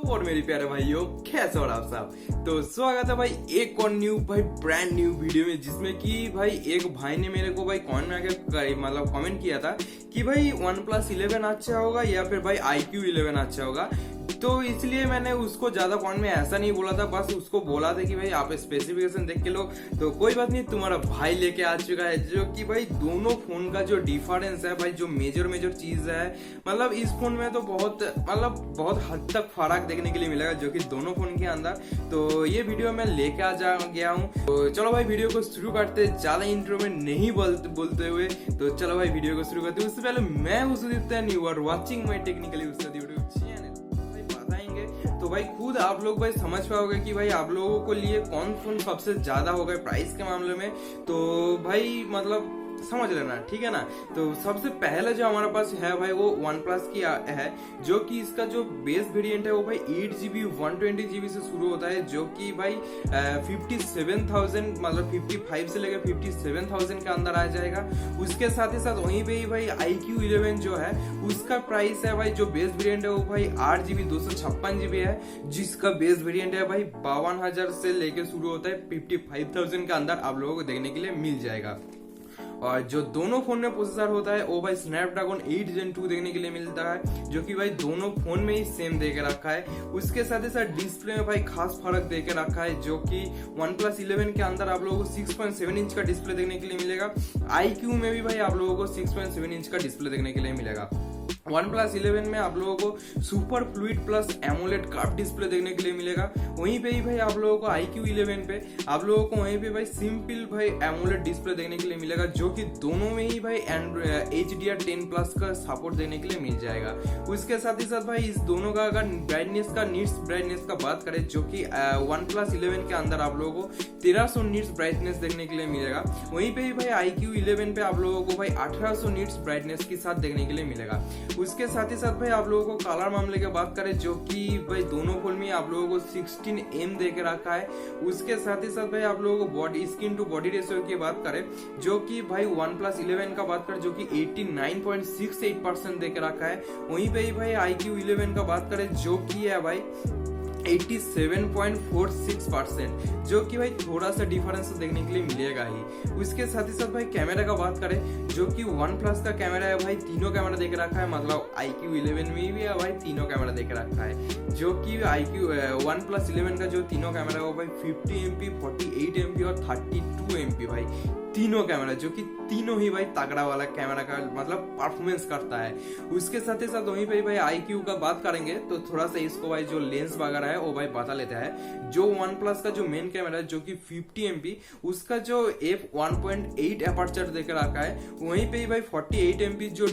और मेरे प्यारे भाइयों, कैसे हो आप सब। तो स्वागत है भाई एक और न्यू भाई ब्रांड न्यू वीडियो में, जिसमें कि भाई एक भाई ने मेरे को भाई कॉमेंट में आके मतलब कमेंट किया था कि भाई OnePlus 11 अच्छा होगा या फिर भाई iQOO 11 अच्छा होगा। तो इसलिए मैंने उसको ज्यादा कॉमेंट में ऐसा नहीं बोला था, बस उसको बोला था कि भाई आप स्पेसिफिकेशन देख के लो। तो कोई बात नहीं, तुम्हारा भाई लेके आ चुका है जो कि भाई दोनों फोन का जो डिफरेंस है भाई, जो मेजर चीज है, मतलब इस फोन में तो बहुत हद तक फर्क देखने के लिए मिलेगा जो कि दोनों फोन के अंदर। तो ये वीडियो मैं लेके आ गया हूँ। तो चलो भाई वीडियो को शुरू करते, ज्यादा इंट्रो में नहीं बोलते हुए। तो चलो भाई वीडियो को शुरू करते। उससे पहले मैं उस you are watching my technically YouTube channel तो भाई खुद आप लोग भाई समझ पाओगे कि भाई आप लोगों को लिए कौन फोन सबसे ज्यादा होगा प्राइस के मामले में। तो भाई मतलब समझ लेना, ठीक है ना। तो सबसे पहले जो हमारे पास है भाई वो OnePlus की है, जो कि इसका जो बेस वेरिएंट है वो भाई 8GB 120GB से शुरू होता है, जो कि भाई 57,000 मतलब 55 से लेकर 57,000 के अंदर आ जाएगा। उसके साथ ही साथ वहीं पे ही भाई iQOO 11 जो है उसका प्राइस है भाई, जो बेस वेरिएंट है वो भाई 8GB 256GB है, जिसका बेस वेरिएंट है भाई 52,000 से लेकर शुरू होता है 55,000 के अंदर आप लोगों को देखने के लिए मिल जाएगा। और जो दोनों फोन में प्रोसेसर होता है वो भाई स्नैपड्रैगन 8 Gen 2 देखने के लिए मिलता है, जो कि भाई दोनों फोन में ही सेम दे के रखा है। उसके साथ ही साथ डिस्प्ले में भाई खास फर्क दे के रखा है, जो कि OnePlus 11 के अंदर आप लोगों को 6.7 इंच का डिस्प्ले देखने के लिए मिलेगा। iQOO में भी भाई आप लोगों को 6.7 इंच का डिस्प्ले देखने के लिए मिलेगा। OnePlus 11 में आप लोगों को super fluid plus AMOLED curve display देखने के लिए मिलेगा। वहीं पे ही भाई आप लोगों को iQOO 11 पे आप लोगों को वहीं पे भाई सिंपल भाई एमोलेड डिस्प्ले देखने के लिए मिलेगा, जो कि दोनों में ही भाई HDR10+ का सपोर्ट देने के लिए मिल जाएगा। उसके साथ ही साथ भाई इस दोनों का अगर ब्राइटनेस का बात करें, जो कि OnePlus 11 के अंदर आप लोगों को 1300 निट्स ब्राइटनेस देखने के लिए मिलेगा। वहीं पे ही भाई iQOO 11 पे आप लोगों को भाई 1800 निट्स ब्राइटनेस के साथ देखने के लिए मिलेगा। उसके साथ ही साथ भाई आप लोगों को कलर मामले की बात करें, जो कि भाई दोनों फोन में आप लोगों को 16mm दे के रखा है। उसके साथ ही साथ भाई आप लोगों को body skin to body ratio की बात करें, जो कि भाई OnePlus 11 का बात करें जो कि 89.68% दे के रखा है। वहीं पे ही भाई iQOO 11 का बात करें जो कि है भाई 87.46%, जो कि भाई थोड़ा सा डिफरेंस देखने के लिए मिलेगा ही। उसके साथ ही साथ भाई कैमरा का बात करें, जो कि OnePlus का कैमरा है भाई तीनों कैमरा देख रखा है, मतलब iQOO 11 में भी है भाई तीनों कैमरा देख रखा है। जो कि OnePlus 11 का जो तीनों कैमरा है वो भाई 50MP 48MP और 32MP भाई तीनों कैमरा, जो कि तीनों ही भाई तगड़ा वाला कैमरा का मतलब परफॉर्मेंस करता है। उसके साथ ही साथ वहीं पे भाई iQOO का बात करेंगे तो थोड़ा सा इसको भाई जो लेंस वगैरह है वो भाई बता लेता है। जो OnePlus का जो मेन कैमरा है जो कि 50MP, उसका जो f1.8 अपर्चर देकर रखा है, वहीं पे ही भाई 48MP जो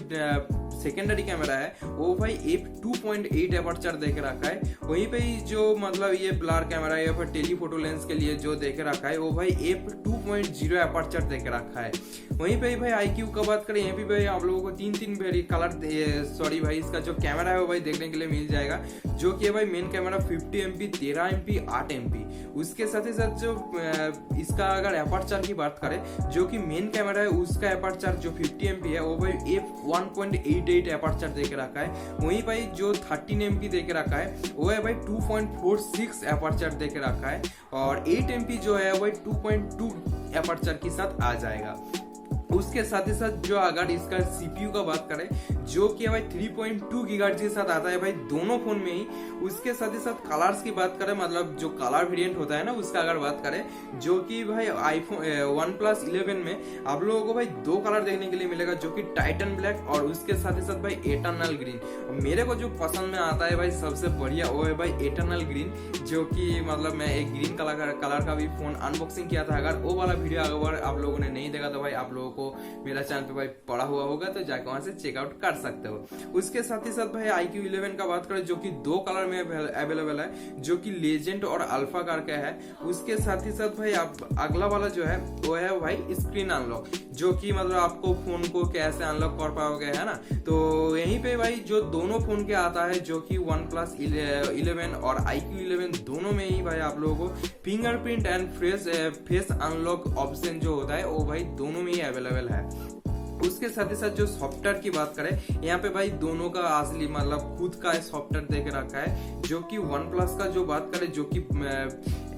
सेकेंडरी कैमरा है वो भाई f2.8 अपर्चर देके रखा है। वहीं पे ही जो मतलब ये ब्लर कैमरा है या फिर टेलीफोटो लेंस के लिए जो देके रखा है वो भाई f2.0 अपर्चर देके रखा है। वहीं पे ही भाई iQOO का बात करें, यहाँ पे भाई आप लोगों को तीन वेरी कलर भाई इसका जो कैमरा है वो भाई देखने के लिए मिल जाएगा, जो कि है भाई main camera 50MP 13MP 8MP। उसके साथ ही साथ जो इसका अगर अपर्चर की बात करें, जो कि मेन कैमरा है उसका अपर्चर जो 50MP है वो भाई f1.88 अपर्चर देके रखा है। वहीं भाई जो 13MP देके रखा है वो है भाई 2.46 अपर्चर देके रखा है, और 8MP जो है भाई 2.2 अपर्चर के साथ आ जाएगा। उसके साथ ही साथ जो अगर इसका CPU का बात करें, जो कि भाई 3.2 GHz के साथ आता है भाई दोनों फोन में ही। उसके साथ ही साथ कलर्स की बात करें, मतलब जो कलर वेरिएंट होता है ना उसका अगर बात करें, जो कि भाई OnePlus 11 में आप लोगों को भाई दो कलर देखने के लिए मिलेगा, जो कि टाइटन ब्लैक और उसके साथ ही साथ भाई एटर्नल ग्रीन। मेरे को जो पसंद में आता है भाई सबसे बढ़िया वो है भाई एटर्नल ग्रीन, जो कि मतलब मैं एक ग्रीन कलर का भी फोन अनबॉक्सिंग किया था। अगर वो वाला वीडियो अगर आप लोगों ने नहीं देखा तो भाई आप लोगों को मेरा चैनल पे भाई पड़ा हुआ होगा, तो जाकर वहां से चेकआउट कर सकते हो। उसके साथ ही साथ भाई iQOO 11 का बात करें, जो कि दो कलर में अवेलेबल है, जो कि लेजेंड और अल्फा करके है। उसके साथ ही साथ भाई अगला वाला जो है वो है भाई स्क्रीन अनलॉक, जो कि मतलब आपको फोन को कैसे अनलॉक कर पाओगे, है ना। तो यहीं पे भाई जो दोनों फोन के आता है, जो कि OnePlus 11 और iQOO 11 दोनों में ही भाई आप लोगों को fingerprint and face unlock option जो होता है वो भाई दोनों में ही अवेलेबल है। उसके साथ ही साथ जो सॉफ्टवेयर की बात करें, यहाँ पे भाई दोनों का असली मतलब खुद का सॉफ्टवेयर दे के रखा है, जो कि वन प्लस का जो बात करें जो कि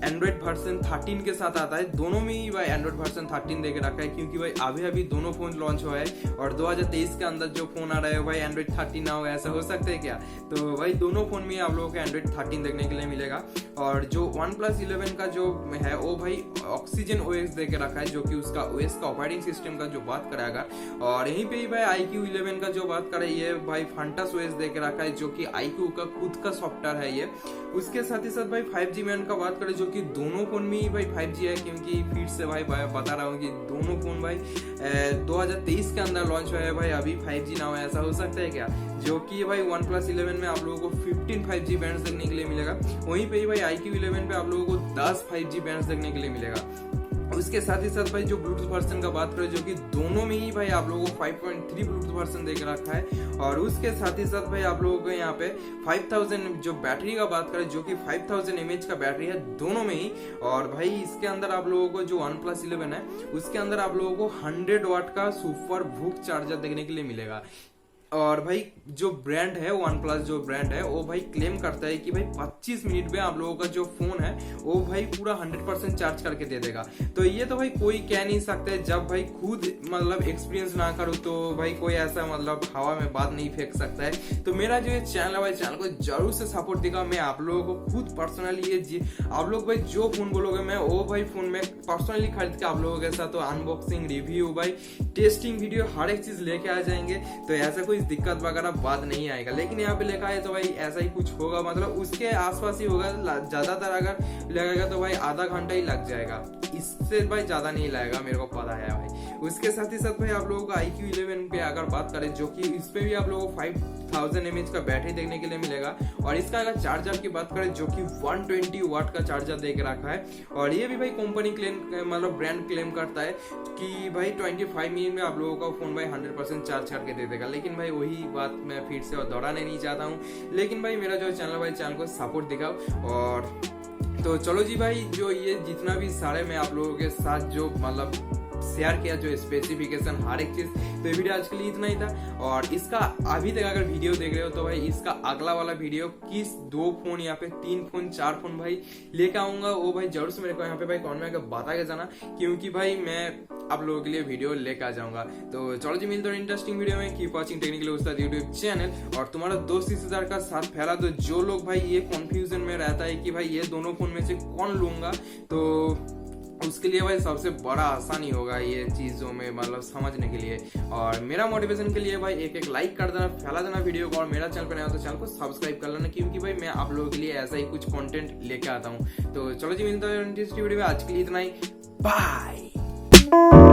एंड्रॉइड वर्जन 13 के साथ आता है, दोनों में ही भाई एंड्रॉइड वर्जन 13 दे के रखा है, क्योंकि भाई अभी दोनों फोन लॉन्च हुआ है और 2023 के अंदर जो फोन आ रहा है भाई एंड्रॉइड 13 ना हो, ऐसा हो सकता है क्या? तो भाई दोनों फोन में आप लोगों को एंड्रॉइड 13 देखने के लिए मिलेगा। और जो OnePlus 11 का जो है वो भाई ऑक्सीजन OS दे के रखा है, जो कि उसका OS का ऑपरेटिंग सिस्टम का जो बात करेगा। और यहीं पे ही भाई iQOO 11 का जो बात करें, ये भाई फंटस OS दे के रखा है, जो कि iQOO का खुद का सॉफ्टवेयर है ये। उसके साथ ही साथ भाई 5G बैंड का बात करें, जो कि दोनों फोन में ही भाई 5G है, क्योंकि फिर से भाई बता रहा हूँ कि दोनों फोन भाई 2023 के अंदर लॉन्च हुआ है भाई, अभी 5G ना हो, ऐसा हो सकता है क्या? जो कि भाई OnePlus 11 में आप लोगों को 15 5G बैंड्स देखने के लिए मिलेगा, वहीं पे ही भाई iQOO 11 पे आप लोगों को 10 5G बैंड्स देखने के लिए मिलेगा। उसके साथ ही साथ भाई जो ब्लूटूथ वर्जन का बात करें, जो कि दोनों में ही भाई आप लोगों को 5.3 ब्लूटूथ वर्जन देकर रखा है। और उसके साथ ही साथ भाई आप लोगों को यहाँ पे 5000 जो बैटरी का बात करें, जो कि 5000 mAh का बैटरी है दोनों में ही। और भाई इसके अंदर आप लोगों को जो OnePlus 11 है, उसके अंदर आप लोगों को 100 वाट का सुपर वूक चार्जर देखने के लिए मिलेगा। और भाई जो ब्रांड है OnePlus जो ब्रांड है वो भाई क्लेम करता है कि भाई 25 मिनट में आप लोगों का जो फोन है वो भाई पूरा 100% चार्ज करके दे देगा। तो ये तो भाई कोई कह नहीं सकते, जब भाई खुद मतलब एक्सपीरियंस ना करो तो भाई कोई ऐसा मतलब हवा में बात नहीं फेंक सकता है। तो मेरा जो ये चैनल है भाई, चैनल को जरूर से सपोर्ट देगा। मैं आप लोगों को खुद पर्सनली ये आप लोग भाई जो फोन बोलोगे मैं वो भाई फोन में पर्सनली खरीद के आप लोगों के साथ तो अनबॉक्सिंग रिव्यू भाई टेस्टिंग वीडियो हर एक चीज लेके आ जाएंगे। तो ऐसा कोई दिक्कत वगैरह बात नहीं आएगा, लेकिन यहाँ पे लिखा है तो भाई ऐसा ही कुछ होगा, मतलब उसके आसपास ही होगा। ज्यादातर अगर लगेगा तो भाई आधा घंटा ही लग जाएगा, इससे भाई ज्यादा नहीं लगेगा, मेरे को पता है भाई। उसके साथ ही साथ भाई आप लोगों को iQOO 11 पे अगर बात करें, जो कि इस पे भी आप लोगों को 5000 mAh का बैटरी देखने के लिए मिलेगा। और इसका अगर चार्जर की बात करें, जो कि 120 वाट का चार्जर दे के रखा है। और ये भी भाई कंपनी क्लेम मतलब ब्रांड क्लेम करता है कि भाई 25 मिनट में आप लोगों का फोन भाई 100% चार्ज करके दे देगा। लेकिन भाई वही बात मैं फिर से दोहराने नहीं चाहता हूँ, लेकिन भाई मेरा जो चैनल भाई चैनल को सपोर्ट दिखाओ। और तो चलो जी भाई, जो ये जितना भी सारे मैं आप लोगों के साथ जो मतलब शेयर किया, जो स्पेसिफिकेशन हर एक चीज, तो ये वीडियो आज के लिए इतना ही था। और इसका अभी तक अगर वीडियो देख रहे हो तो भाई इसका अगला वाला वीडियो किस 2 फोन या फिर 3 फोन 4 फोन भाई लेके आऊंगा, वो भाई जरूर से मेरे को यहाँ पे भाई कमेंट में बता के जाना, क्योंकि भाई मैं आप लोगों के लिए वीडियो लेके आ जाऊंगा। तो चलो जी, मिलते हैं इंटरेस्टिंग वीडियो में। कीप वॉचिंग टेक्निकली उस्ताद यूट्यूब चैनल। और तुम्हारा दोस्त 30,000 का साथ फैला दो। जो लोग भाई ये कंफ्यूजन में रहता है कि भाई ये दोनों फोन में से कौन लूंगा, तो उसके लिए भाई सबसे बड़ा आसानी होगा ये चीजों में मतलब समझने के लिए। और मेरा मोटिवेशन के लिए भाई एक लाइक कर देना, फैला देना वीडियो को। और मेरा चैनल पर नया हो तो चैनल को सब्सक्राइब कर लेना, क्योंकि भाई मैं आप लोगों के लिए ऐसा ही कुछ कंटेंट लेके आता हूँ। तो चलो जी, मिलता है वीडियो में। आज के लिए इतना ही, बाय।